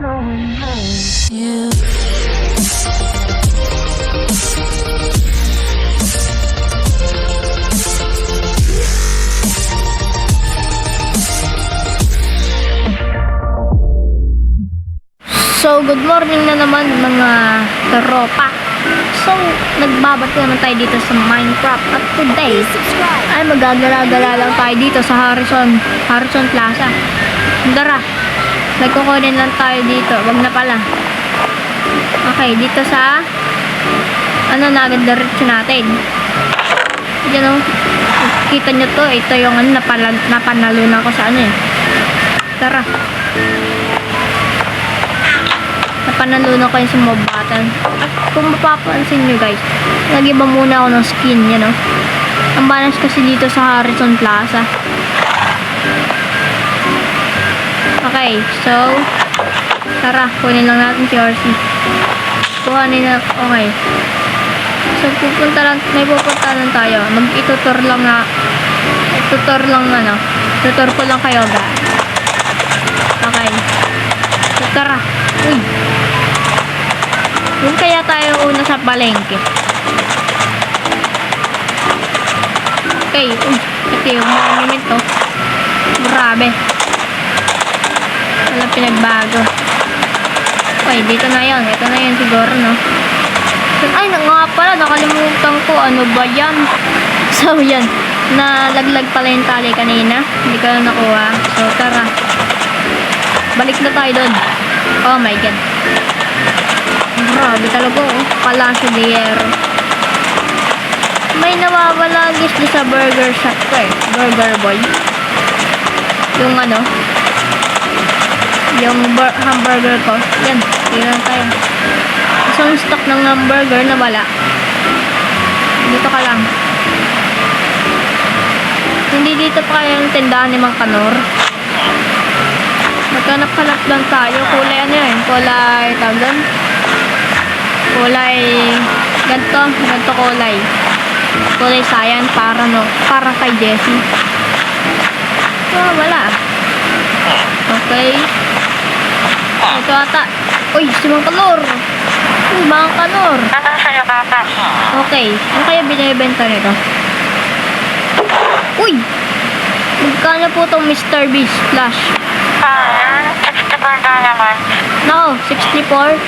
Yeah. So, good morning na naman mga tropa. So, nagbabati naman tayo dito sa Minecraft. At today, ay magagala-gala lang tayo dito sa Harrison Plaza. Tara, nagkukunin lang tayo dito. Wag na pala. Okay, dito sa diretso natin. Diyan o. Kita nyo to. Ito yung napanalunan ko sa Tara. Napanalunan ko yung sa mob battle. At kung mapapansin nyo guys, nag-iba muna ako ng skin. Yan o. Ang balance kasi dito sa Harrison Plaza. Okay, so tara, kunin lang natin si RC. Kuhanin na, okay. So, may pupunta lang tayo. Mag-itutor tutor ko lang kayo, guys. Okay. So, tara. Uy. Doon kaya tayo una sa palengke. Okay. Uy. Ito yung monument to. Grabe. Walang pinagbago. Okay, dito na yun. Ito na yun siguro, no? Ay, nga pala, nakalimutan ko. Ano ba yan? So, yan. Nalaglag pala yung tali kanina. Hindi ko na nakuha. So, tara. Balik na tayo doon. Oh my God. Grabe talaga, oh. Palacio de Hierro. May nawawala guys sa burger shop ko eh. Burger boy. Yung yung hamburger ko. Yan. Tingnan tayo. Isang stock ng hamburger na wala. Dito ka lang. Hindi dito pa kaya yung tindahan ni Mang Kanor. Magkanap-kanap lang tayo. Kulay kulay tawag doon. Kulay ganito kulay. Kulay cyan para kay Jessie. Wala. Okay. Ito ata. Uy, si Mang Kanor. Mang Kanor. Okay. Ano kaya binibenta nito? Uy! Magkano po itong Mr. Beast Flash? 64 na naman. No, 64.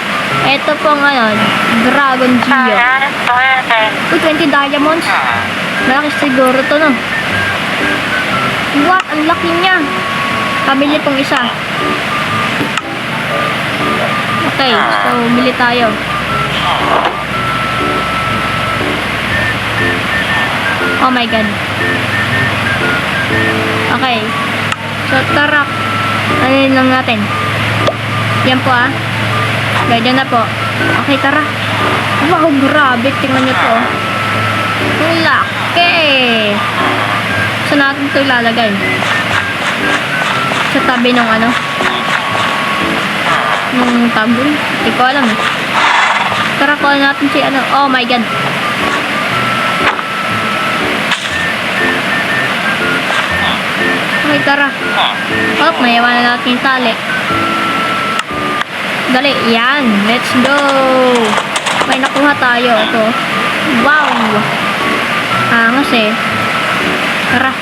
Ito pong Dragon Geo. Uy, 20 diamonds. Malaki siguro to, no? What? Ang laki niya. Pabili pong isa. Okay, so bili tayo. Oh my God. Okay. So, tara. Ano lang natin? Yan po Ganyan na po. Okay, tara. Wow, grabe. Tingnan nyo to. Ang laki. Saan natin ito ilalagay? Sa tabi ng nung tabon. Hindi ko alam. Tara, call natin si Oh my God. Okay, tara. Oh, nayawan na natin yung tali. Dali, yan. Let's go. May nakuha tayo. Ito. Wow. Angas eh. Tara.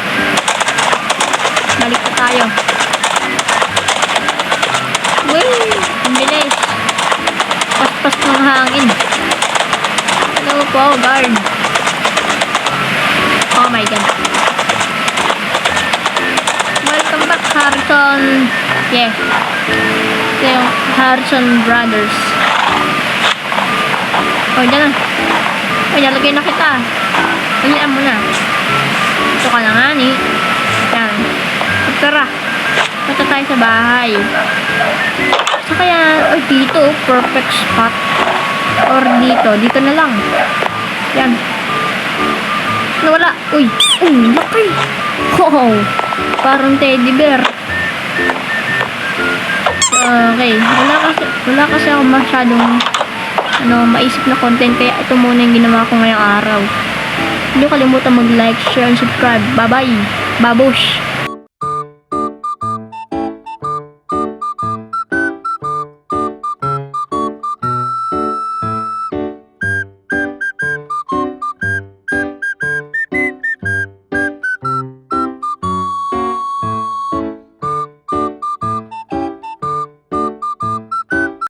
Balik na tayo. Wait. Ang bilis. Paspas ng hangin. Hello po, guard. Oh my God. Welcome back, Harrison. Yeah. Ito yung Harrison Brothers. Oh, dyan na. Oh, nalagay na kita. Ulian mo na. Ito ka na nga ni. Yan. Tara. Punta tayo sa bahay. So kaya, dito, perfect spot. Or dito. Dito na lang. Yan. Nawala. Uy. Laki. Wow. Parang teddy bear. Okay. Wala kasi ako masyadong maisip na content, kaya ito muna yung ginawa ko ngayong araw. Hindi kalimutan mag-like, share, and subscribe. Bye-bye. Babush.